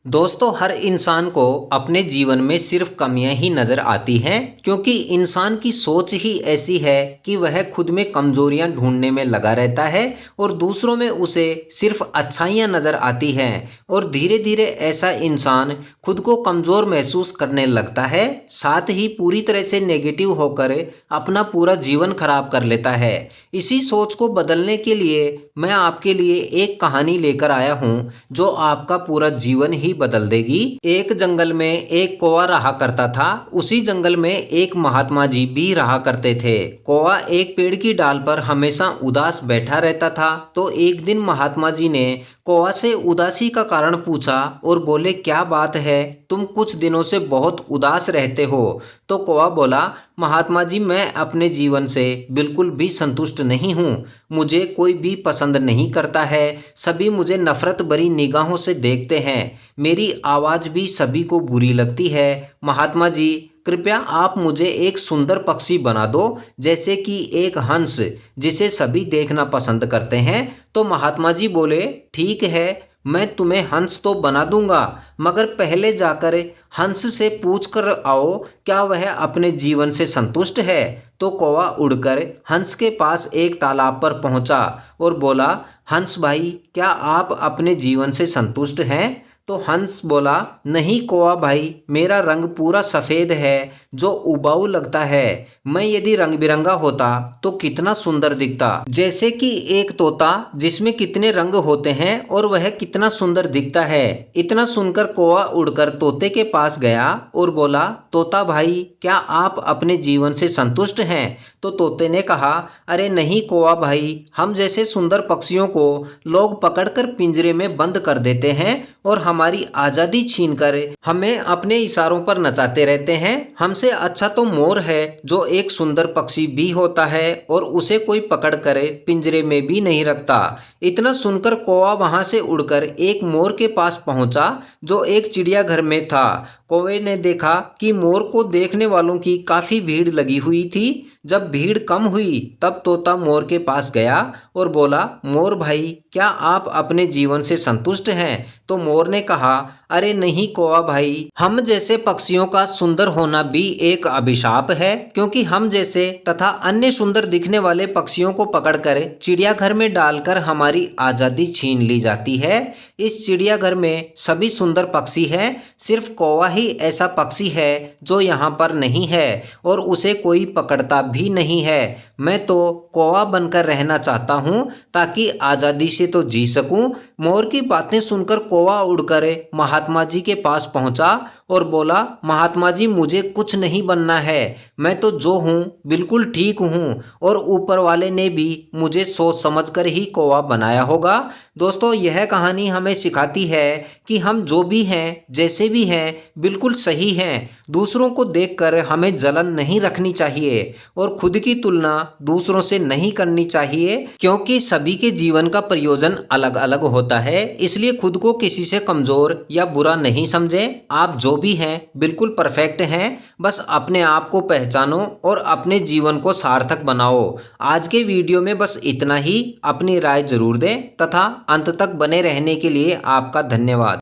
दोस्तों, हर इंसान को अपने जीवन में सिर्फ कमियां ही नजर आती हैं, क्योंकि इंसान की सोच ही ऐसी है कि वह खुद में कमजोरियां ढूंढने में लगा रहता है और दूसरों में उसे सिर्फ अच्छाइयां नजर आती हैं। और धीरे धीरे ऐसा इंसान खुद को कमजोर महसूस करने लगता है, साथ ही पूरी तरह से नेगेटिव होकर अपना पूरा जीवन खराब कर लेता है। इसी सोच को बदलने के लिए मैं आपके लिए एक कहानी लेकर आया हूं जो आपका पूरा जीवन ही बदल देगी। एक जंगल में एक कौवा रहा करता था। उसी जंगल में एक महात्मा जी भी रहा करते थे। कौवा एक पेड़ की डाल पर हमेशा उदास बैठा रहता था। तो एक दिन महात्मा जी ने कौवा से उदासी का कारण पूछा और बोले, क्या बात है, तुम कुछ दिनों से बहुत उदास रहते हो। तो कौवा बोला, महात्मा जी, मैं अपने जीवन से बिल्कुल भी संतुष्ट नहीं हूँ। मुझे कोई भी पसंद नहीं करता है। सभी मुझे नफरत भरी निगाहों से देखते हैं। मेरी आवाज़ भी सभी को बुरी लगती है। महात्मा जी, कृपया आप मुझे एक सुंदर पक्षी बना दो, जैसे कि एक हंस, जिसे सभी देखना पसंद करते हैं। तो महात्मा जी बोले, ठीक है, मैं तुम्हें हंस तो बना दूंगा, मगर पहले जाकर हंस से पूछ कर आओ क्या वह अपने जीवन से संतुष्ट है। तो कौवा उड़कर हंस के पास एक तालाब पर पहुंचा और बोला, हंस भाई, क्या आप अपने जीवन से संतुष्ट हैं। तो हंस बोला, नहीं कौवा भाई, मेरा रंग पूरा सफ़ेद है जो उबाऊ लगता है। मैं यदि रंग बिरंगा होता तो कितना सुंदर दिखता, जैसे कि एक तोता जिसमें कितने रंग होते हैं और वह कितना सुंदर दिखता है। इतना सुनकर कौवा उड़कर तोते के पास गया और बोला, तोता भाई, क्या आप अपने जीवन से संतुष्ट हैं। तो तोते ने कहा, अरे नहीं कौवा भाई, हम जैसे सुंदर पक्षियों को लोग पकड़कर पिंजरे में बंद कर देते हैं और हमारी आज़ादी छीनकर हमें अपने इशारों पर नचाते रहते हैं। हमसे अच्छा तो मोर है, जो एक सुंदर पक्षी भी होता है और उसे कोई पकड़कर पिंजरे में भी नहीं रखता। इतना सुनकर कौवा वहां से उड़कर एक मोर के पास पहुंचा जो एक चिड़ियाघर में था। कौवे ने देखा कि मोर को देखने वालों की काफ़ी भीड़ लगी हुई थी। जब भीड़ कम हुई तब तोता मोर के पास गया और बोला, मोर भाई, क्या आप अपने जीवन से संतुष्ट हैं। तो मोर ने कहा, अरे नहीं कौवा भाई, हम जैसे पक्षियों का सुंदर होना भी एक अभिशाप है, क्योंकि हम जैसे तथा अन्य सुंदर दिखने वाले पक्षियों को पकड़कर चिड़ियाघर में डालकर हमारी आज़ादी छीन ली जाती है। इस चिड़ियाघर में सभी सुंदर पक्षी हैं, सिर्फ कौवा ही ऐसा पक्षी है जो यहाँ पर नहीं है और उसे कोई पकड़ता भी नहीं है। मैं तो कौवा बनकर रहना चाहता हूँ ताकि आज़ादी से तो जी सकूँ। मोर की बातें सुनकर कौवा उड़कर महात्मा जी के पास पहुँचा और बोला, महात्मा जी, मुझे कुछ नहीं बनना है। मैं तो जो हूँ बिल्कुल ठीक हूँ और ऊपर वाले ने भी मुझे सोच समझकर ही कौवा बनाया होगा। दोस्तों, यह कहानी हमें सिखाती है कि हम जो भी हैं, जैसे भी हैं, बिल्कुल सही हैं। दूसरों को देखकर हमें जलन नहीं रखनी चाहिए और खुद की तुलना दूसरों से नहीं करनी चाहिए, क्योंकि सभी के जीवन का प्रयोजन अलग अलग होता है। इसलिए खुद को किसी से कमज़ोर या बुरा नहीं समझें। आप जो भी हैं बिल्कुल परफेक्ट हैं। बस अपने आप को पहचानो और अपने जीवन को सार्थक बनाओ। आज के वीडियो में बस इतना ही। अपनी राय जरूर दें तथा अंत तक बने रहने के लिए आपका धन्यवाद।